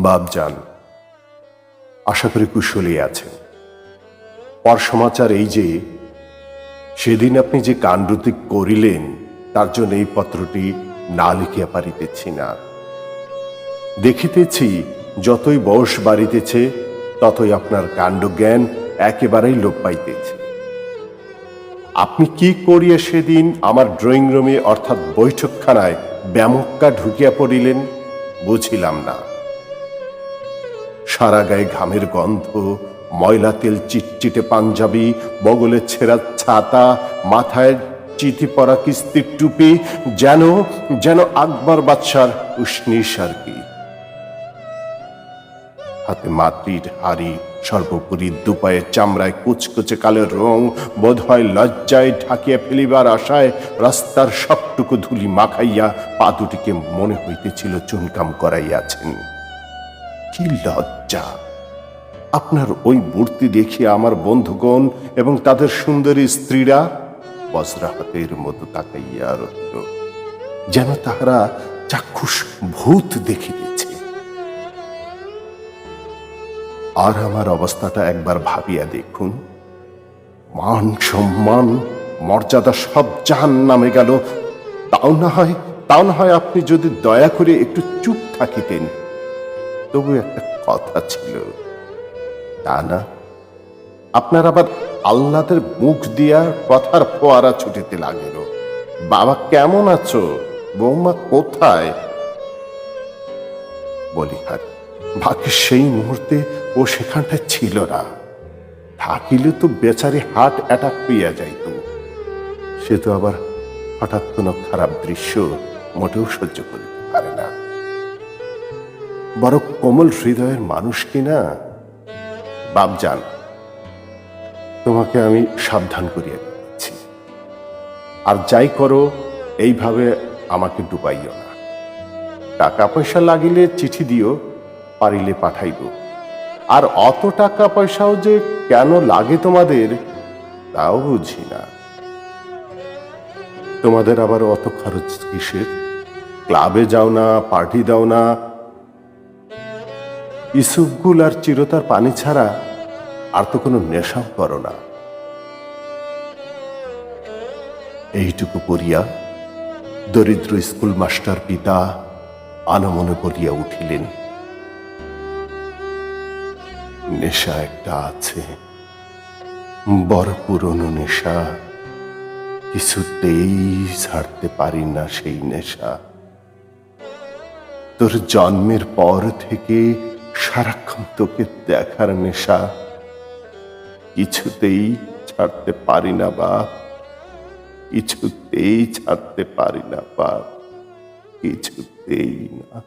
বাপজান, আশা করি কুশলী আছেন। পর সমাচার এই যে, সেদিন আপনি যে কাণ্ডটি করিলেন তার জন্য এই পত্রটি না লিখিয়া পারিতেছি না। দেখিতেছি যতই বয়স বাড়িতেছে ততই আপনার কাণ্ডজ্ঞান একেবারেই লোপ পাইতেছে। আপনি কি করিয়া সেদিন আমার ড্রয়িং রুমে অর্থাৎ বৈঠকখানায় ব্যামক্কা ঢুকিয়া পড়িলেন বুঝিলাম না। সারা গায়ে ঘামের গন্ধ, ময়লা তেল চিটচিটে পাঞ্জাবি, বগলে ছেঁড়া ছাতা, মাথায় চিঠি পরা কিস্তির টুপি, যেন যেন আকবর বাদশার উষ্ণিস আর কি। হাতে মাটির হাড়ি, সর্বোপরি দুপায়ের চামড়ায় কুচকুচে কালো রং, বোধ হয় লজ্জায় ঢাকিয়া ফেলিবার আশায় রাস্তার সবটুকু ধুলি মাখাইয়া পা দুটিকে মনে হইতেছিল চুনকাম করাইয়াছেন। কি লজ্জা! আপনার ওই মূর্তি দেখিয়া আমার বন্ধুগণ এবং তাদের সুন্দরী স্ত্রীরা বজ্রাহাতের মতো তাকাইয়া রহিল, যেন তাহারা চাক্ষুষ ভূত দেখিতেছে। আর আমার অবস্থাটা একবার ভাবিয়া দেখুন। মান সম্মান মর্যাদা সব জাহান্নামে গেল। তাও না হয় আপনি যদি দয়া করে একটু চুপ থাকিতেন, তবু একটা কথা ছিল। তা না, আপনার আবার আল্লাদের মুখ দিয়া কথার ফোয়ারা ছুটিতে লাগিল। বাবা কেমন আছো, বৌমা কোথায়? বলিহার বাকি সেই মুহূর্তে ও সেখানটায় ছিল না। থাকিলে তো বেচারি হার্ট অ্যাটাক পেয়ে যাইত। সে তো আবার হঠাৎ কোনো খারাপ দৃশ্য মোটেও সহ্য করিতে পারে না। বড় কোমল হৃদয়ের মানুষ কিনা। বাপজান, তোমাকে আমি সাবধান করিয়া দিচ্ছি, আর যাই করো এইভাবে আমাকে ডুবাইও না। টাকা পয়সা লাগিলে চিঠি দিও, পারিলে পাঠাইব। আর অত টাকা পয়সাও যে কেন লাগে তোমাদের তাও বুঝি না। তোমাদের আবার অত খরচ কিসের? ক্লাবে যাও না, পার্টি দাও না। ইসুফগুল আর চিরতার পানি ছাড়া আর তো কোনো নেশাও করো না। এইটুকু করিয়া দরিদ্র স্কুল মাস্টার পিতা আনমনে বলিয়া উঠিলেন, নেশা একটা আছে, বড় পুরনো নেশা, কিছুতেই ছাড়তে পারি না সেই নেশা। তোর জন্মের পর থেকে সারাক্ষণ তোকে দেখার নেশা, কিছুতেই ছাড়তে পারি না বাপ, কিছুতেই ছাড়তে পারি না বাপ, কিছুতেই না।